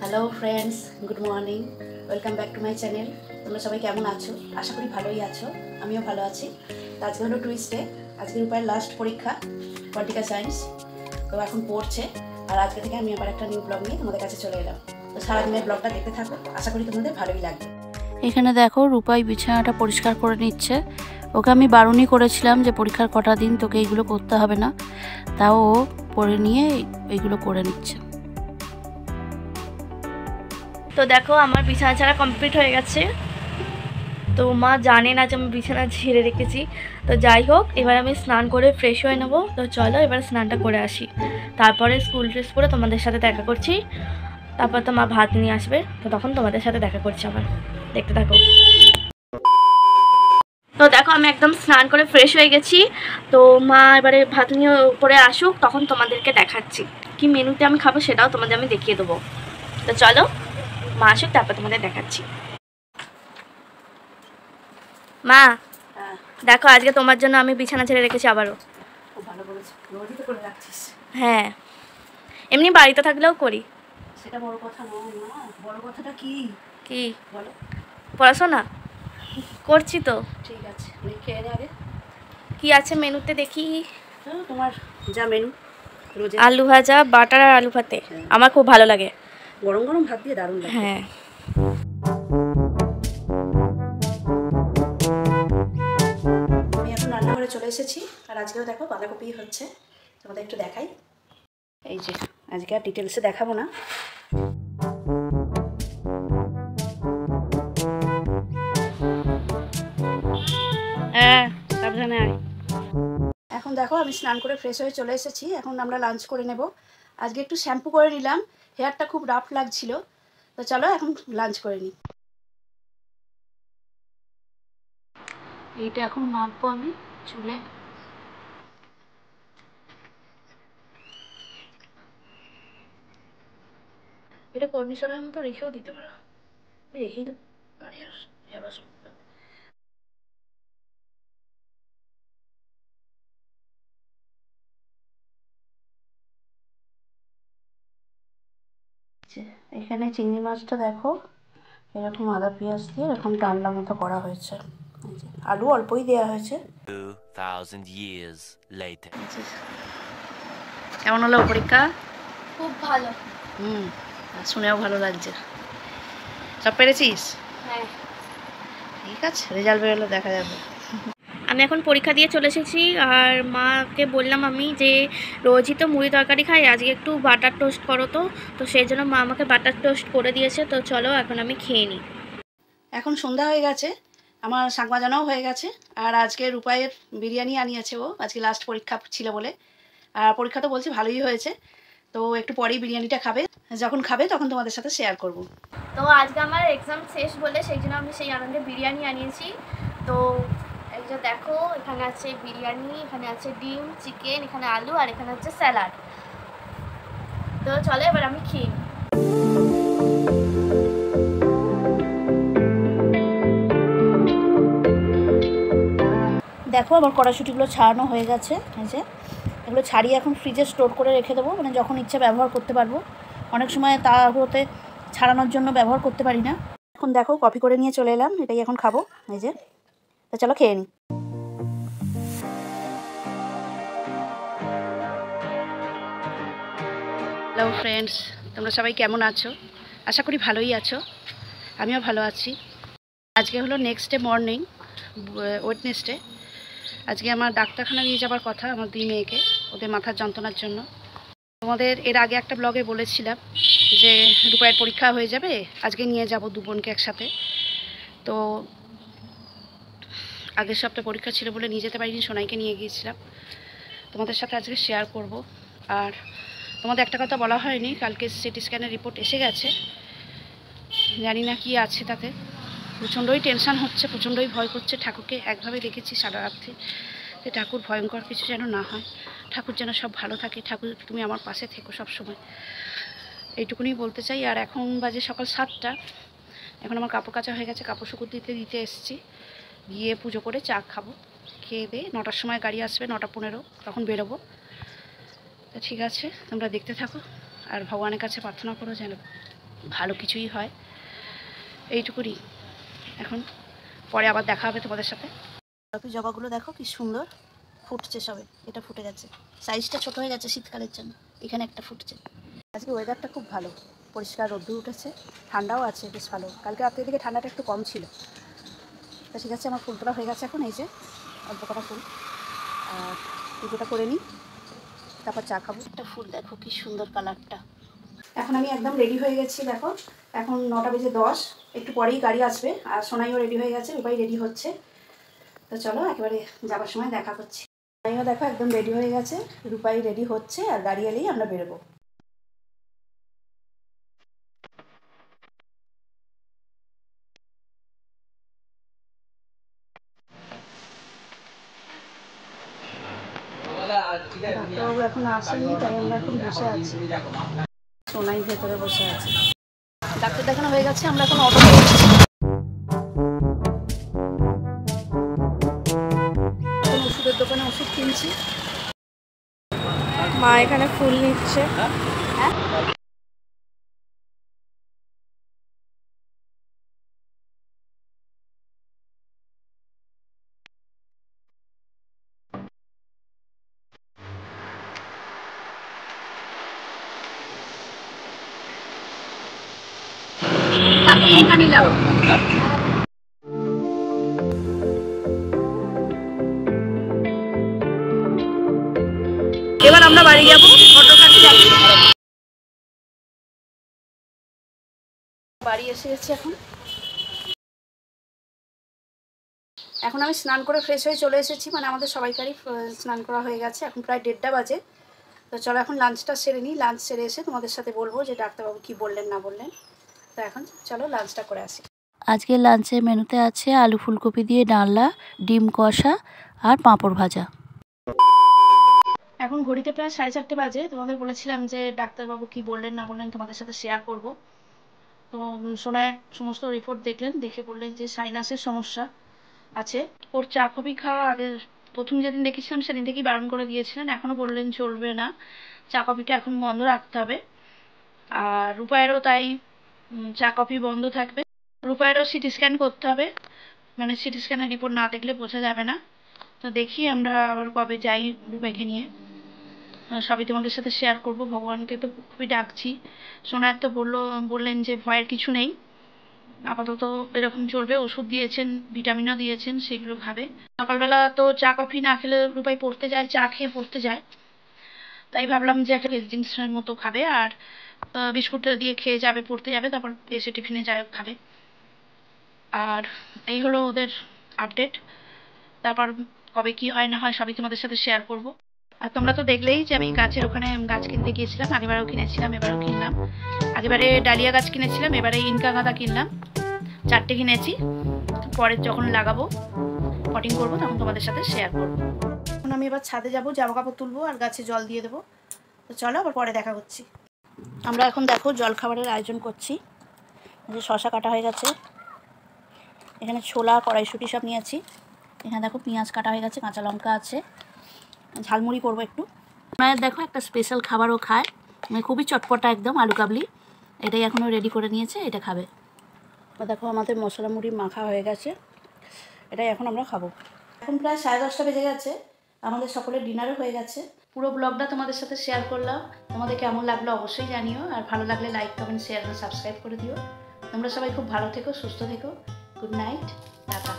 Hello friends, good morning. Welcome back to my channel. তোমরা সবাই কেমন আছো? আশা করি ভালোই আছো, আমিও ভালো আছি। তো আজকে হলো টুইসডে, আজকে রূপার লাস্ট পরীক্ষা পলিটিক্যাল সায়েন্স। তো এখন পড়ছে, আর আজকে থেকে আমি আবার একটা নিউ ব্লগ নিয়ে তোমাদের কাছে চলে এলাম। তো সারাদিনের ব্লগটা দেখতে থাকো, আশা করি তোমাদের ভালোই লাগবে। এখানে দেখো রূপাই বিছানাটা পরিষ্কার করে নিচ্ছে। ওকে আমি বারণই করেছিলাম যে পরীক্ষার কটা দিন তোকে এইগুলো করতে হবে না, তাও ও পরে নিয়ে এইগুলো করে নিচ্ছে। তো দেখো আমার বিছানা ছাড়া কমপ্লিট হয়ে গেছে। তো মা জানে না যে আমি বিছানা ঝেড়ে রেখেছি। তো যাই হোক, এবার আমি স্নান করে ফ্রেশ হয়ে নেবো। তো চলো এবার স্নানটা করে আসি, তারপরে স্কুল ড্রেস পরে তোমাদের সাথে দেখা করছি। তারপর তো মা ভাত নিয়ে আসবে, তো তখন তোমাদের সাথে দেখা করছি আবার, দেখতে থাকো। তো দেখো আমি একদম স্নান করে ফ্রেশ হয়ে গেছি। তো মা এবারে ভাত নিয়ে উপরে আসুক, তখন তোমাদেরকে দেখাচ্ছি কি মেনুতে আমি খাবো, সেটাও তোমাদের আমি দেখিয়ে দেবো। তো চলো মা আসুক, তারপর তোমাদের দেখাচ্ছি। মা দেখো, আজকে তোমার জন্য আমি বিছানা ছেড়ে রেখেছি আবারও। খুব ভালো বলেছো, রোজই তো করে রাখছিস। হ্যাঁ, এমনি বাড়িতে থাকলেও করি। সেটা বড় কথা নয় মা, বড় কথাটা কি কি? বলো। পড়াশোনা করছি তো। ঠিক আছে, আমি খেয়ে নে আগে। কি আছে মেনুতে দেখি। তোমার যা মেনু রোজে। আলু ভাজা, বাটার আর আলু ভাতে আমার খুব ভালো লাগে। গরম গরম ভাত দিয়ে দারুণ লাগে। হ্যাঁ, আমি এখন রান্নাঘরে চলে এসেছি, আর আজকেও দেখো বাঁধাকপি হচ্ছে, তোমাদের একটু দেখাই। এই যে আজকে আর ডিটেলসে দেখাবো না। হ্যাঁ, সাবধানে আয়। এখন দেখো আমি স্নান করে ফ্রেশ হয়ে চলে এসেছি, এখন আমরা লাঞ্চ করে নেব। আজকে একটু শ্যাম্পু করে নিলাম, হেয়ারটা খুব রাফ লাগছিল। তো চলো এখন লাঞ্চ করে নিই। এইটা এখন মাখবো আমি চুলে। এটা কন্ডিশনের মতো রেখেও দিতে পারো, রেখেই তো পারি। এখানে চিংড়ি মাছটা দেখো এরকম আদা পেঁয়াজ দিয়ে এরকম ডালনা মতো করা হয়েছে। আলু অল্পই দেওয়া হয়েছে। 2000 years later. কেমন হলো পরীক্ষা? খুব ভালো। শুনেও ভালো লাগছে। সব পেরেছিস? হ্যাঁ, ঠিক আছে, রেজাল্ট বেরোলে দেখা যাবে। আমি এখন পরীক্ষা দিয়ে চলে এসেছি, আর মাকে বললাম আমি যে রোজই তো মুড়ি তরকারি খাই, আজকে একটু বাটার টোস্ট করো। তো সেই জন্য মা আমাকে বাটার টোস্ট করে দিয়েছে। তো চলো এখন আমি খেয়ে নিই। এখন সন্ধ্যা হয়ে গেছে, আমার শাক বাজানোও হয়ে গেছে। আর আজকে রূপায়ের বিরিয়ানি আনিয়েছে, ও আজকে লাস্ট পরীক্ষা ছিল বলে। আর পরীক্ষা তো বলছে ভালোই হয়েছে। তো একটু পরেই বিরিয়ানিটা খাবে, যখন খাবে তখন তোমাদের সাথে শেয়ার করব। তো আজকে আমার এক্সাম শেষ বলে সেই জন্য আমি সেই আনন্দে বিরিয়ানি আনিয়েছি। তো এই যে দেখো, এখানে আছে বিরিয়ানি, এখানে আছে ডিম, চিকেন, এখানে আলু, আর এখানে হচ্ছে স্যালাড। তো চলো এবার আমি খেয়ে নিই। দেখো আমার কড়াইশুঁটিগুলো ছাড়ানো হয়ে গেছে। এই যে এগুলো ছাড়িয়ে এখন ফ্রিজে স্টোর করে রেখে দেবো, মানে যখন ইচ্ছা ব্যবহার করতে পারবো। অনেক সময় তাড়াহুড়োতে ছাড়ানোর জন্য ব্যবহার করতে পারি না। এখন দেখো কফি করে নিয়ে চলে এলাম, এটাই এখন খাবো। এই যে তো চলো খেয়ে নিই। হ্যালো ফ্রেন্ডস, তোমরা সবাই কেমন আছো? আশা করি ভালোই আছো, আমিও ভালো আছি। আজকে হলো নেক্সট ডে মর্নিং, ওয়েডনেসডে। আজকে আমার ডাক্তারখানা নিয়ে যাবার কথা আমার দুই মেয়েকে, ওদের মাথার যন্ত্রণার জন্য। তোমাদের এর আগে একটা ব্লগে বলেছিলাম যে রূপায়ের পরীক্ষা হয়ে যাবে, আজকে নিয়ে যাব দু বোনকে একসাথে। তো আগের সপ্তাহে পরীক্ষা ছিল বলে নিয়ে যেতে পারিনি, সোনাইকে নিয়ে গিয়েছিলাম। তোমাদের সাথে আজকে শেয়ার করব। আর তোমাদের একটা কথা বলা হয়নি, কালকে সিটি স্ক্যানের রিপোর্ট এসে গেছে। জানি না কি আছে তাতে, প্রচণ্ডই টেনশান হচ্ছে, প্রচণ্ডই ভয় করছে। ঠাকুরকে একভাবে দেখেছি সারা রাত্রি, যে ঠাকুর ভয়ঙ্কর কিছু যেন না হয়, ঠাকুর যেন সব ভালো থাকে। ঠাকুর তুমি আমার পাশে থেকো সব সময়, এইটুকুনি বলতে চাই। আর এখন বাজে সকাল 7টা, এখন আমার কাপড় কাচা হয়ে গেছে, কাপড় শুকুর দিতে এসেছি। গিয়ে পুজো করে চা খাবো, খেয়ে দিয়ে 9টার সময় গাড়ি আসবে, 9:15 তখন বেরোবো। তো ঠিক আছে, তোমরা দেখতে থাকো আর ভগবানের কাছে প্রার্থনা করো যেন ভালো কিছুই হয়। এইটুকুনি, এখন পরে আবার দেখা হবে তোমাদের সাথে। গোলাপি জবাগুলো দেখো কি সুন্দর ফুটছে সবে, এটা ফুটে গেছে, সাইজটা ছোট হয়ে গেছে শীতকালের জন্য। এখানে একটা ফুটছে। আজকে ওয়েদারটা খুব ভালো, পরিষ্কার রোদ্দুর উঠেছে, ঠান্ডাও আছে বেশ ভালো। কালকে রাত্রের দিকে ঠান্ডাটা একটু কম ছিল। তা ঠিক আছে, আমার ফুল তোলা হয়ে গেছে এখন। এই যে অল্প কটা ফুল, আর পুজোটা করে নিই, তারপর চা খাবো। একটা ফুল দেখো কি সুন্দর কালারটা। এখন আমি একদম রেডি হয়ে গেছি দেখো, এখন 9:10, একটু পরেই গাড়ি আসবে। আর সোনাইও রেডি হয়ে গেছে, রূপাই রেডি হচ্ছে। তো চলো একেবারে যাবার সময় দেখা করছি। সোনাইও দেখো একদম রেডি হয়ে গেছে, রূপাই রেডি হচ্ছে, আর গাড়ি এলেই আমরা বেরোবো। ডাক্তারবাবু এখন আসেনি, তাই আমরা এখন বসে আছি। সোনাই ভেতরে বসে আছে। ডাক্তার দেখানো হয়ে গেছে, আমরা এখন অটো করছি। এখন ওষুধের দোকানে ওষুধ কিনছি। মা এখানে ফুল নিচ্ছে। হ্যাঁ, এবার আমরা বাড়ি যাবো, অটোর কাছে যাচ্ছি। বাড়ি এসে গেছি এখন। এখন আমি স্নান করে ফ্রেশ হয়ে চলে এসেছি, মানে আমাদের সবাইকারই স্নান করা হয়ে গেছে। এখন প্রায় 1:30 বাজে। তো চলো এখন লাঞ্চটা সেরে নিই। লাঞ্চ সেরে এসে তোমাদের সাথে বলবো যে ডাক্তারবাবু কী বললেন না বললেন। তো এখন চলো লাঞ্চটা করে আসি। আজকে লাঞ্চের মেনুতে আছে আলু ফুলকপি দিয়ে ডালনা, ডিম কষা আর পাঁপড় ভাজা। এখন ঘড়িতে প্রায় 4:30 বাজে। তোমাদের বলেছিলাম যে ডাক্তারবাবু কি বললেন না বললেন তোমাদের সাথে শেয়ার করব। তো সোনার সমস্ত রিপোর্ট দেখলেন, দেখে বললেন যে সাইনাসের সমস্যা আছে। ওর চা কফি খাওয়া আগে প্রথম যেদিন দেখেছিলাম সেদিন থেকেই বারণ করে দিয়েছিলেন, এখনও বললেন চলবে না, চা কফিটা এখন বন্ধ রাখতে হবে। আর রূপায়েরও তাই, চা কফি বন্ধ থাকবে। রূপায়েরও সিটি স্ক্যান করতে হবে, মানে সিটি স্ক্যানের রিপোর্ট না দেখলে বোঝা যাবে না। তো দেখি আমরা আবার কবে যাই রূপাইকে নিয়ে, সবই তোমাদের সাথে শেয়ার করব। ভগবানকে তো খুবই ডাকছি। সোনার তো বললেন যে ভয়ের কিছু নেই, আপাতত এরকম চলবে। ওষুধ দিয়েছেন, ভিটামিনও দিয়েছেন, সেগুলো খাবে। সকালবেলা তো চা কফি না খেলে রূপাই পড়তে যায়, চা খেয়ে পড়তে যায়। তাই ভাবলাম যে একটা হেলথ ড্রিঙ্কসের মতো খাবে, আর বিস্কুট দিয়ে খেয়ে যাবে, পড়তে যাবে, তারপর এসে টিফিনে যাই খাবে। আর এই হলো ওদের আপডেট। তারপর কবে কি হয় না হয় সবই তোমাদের সাথে শেয়ার করব। আর তোমরা তো দেখলেই যে আমি গাছের ওখানে গাছ কিনতে গিয়েছিলাম, আগেবারও কিনেছিলাম, এবারও কিনলাম। আগেবারে ডালিয়া গাছ কিনেছিলাম, এবারে ইনকা গাঁদা কিনলাম, 4টে কিনেছি। পরে যখন লাগাবো, পটিং করবো, তখন তোমাদের সাথে শেয়ার করবো। এখন আমি এবার ছাদে যাবো, জামা কাপড় তুলবো আর গাছে জল দিয়ে দেবো। তো চলো আবার পরে দেখা করছি। আমরা এখন দেখো জল খাবারের আয়োজন করছি। যে শশা কাটা হয়ে গেছে, এখানে ছোলা কড়াইশুঁটি সব নিয়েছি। এখানে দেখো পেঁয়াজ কাটা হয়ে গেছে, কাঁচা লঙ্কা আছে, ঝালমুড়ি করবো একটু। মায়ের দেখো একটা স্পেশাল খাবারও খায়, মানে খুবই চটপটা একদম, আলু কাবলি। এটাই এখনও রেডি করে নিয়েছে, এটা খাবে। দেখো আমাদের মশলা মুড়ি মাখা হয়ে গেছে, এটাই এখন আমরা খাবো। এখন প্রায় 10:30 বেজে গেছে, আমাদের সকলের ডিনারও হয়ে গেছে। পুরো ব্লগটা তোমাদের সাথে শেয়ার করলাম। তোমাদের কেমন লাগলো অবশ্যই জানিও, আর ভালো লাগলে লাইক কমেন্ট শেয়ার আর সাবস্ক্রাইব করে দিও। তোমরা সবাই খুব ভালো থেকো, সুস্থ থেকো। Good night, tata.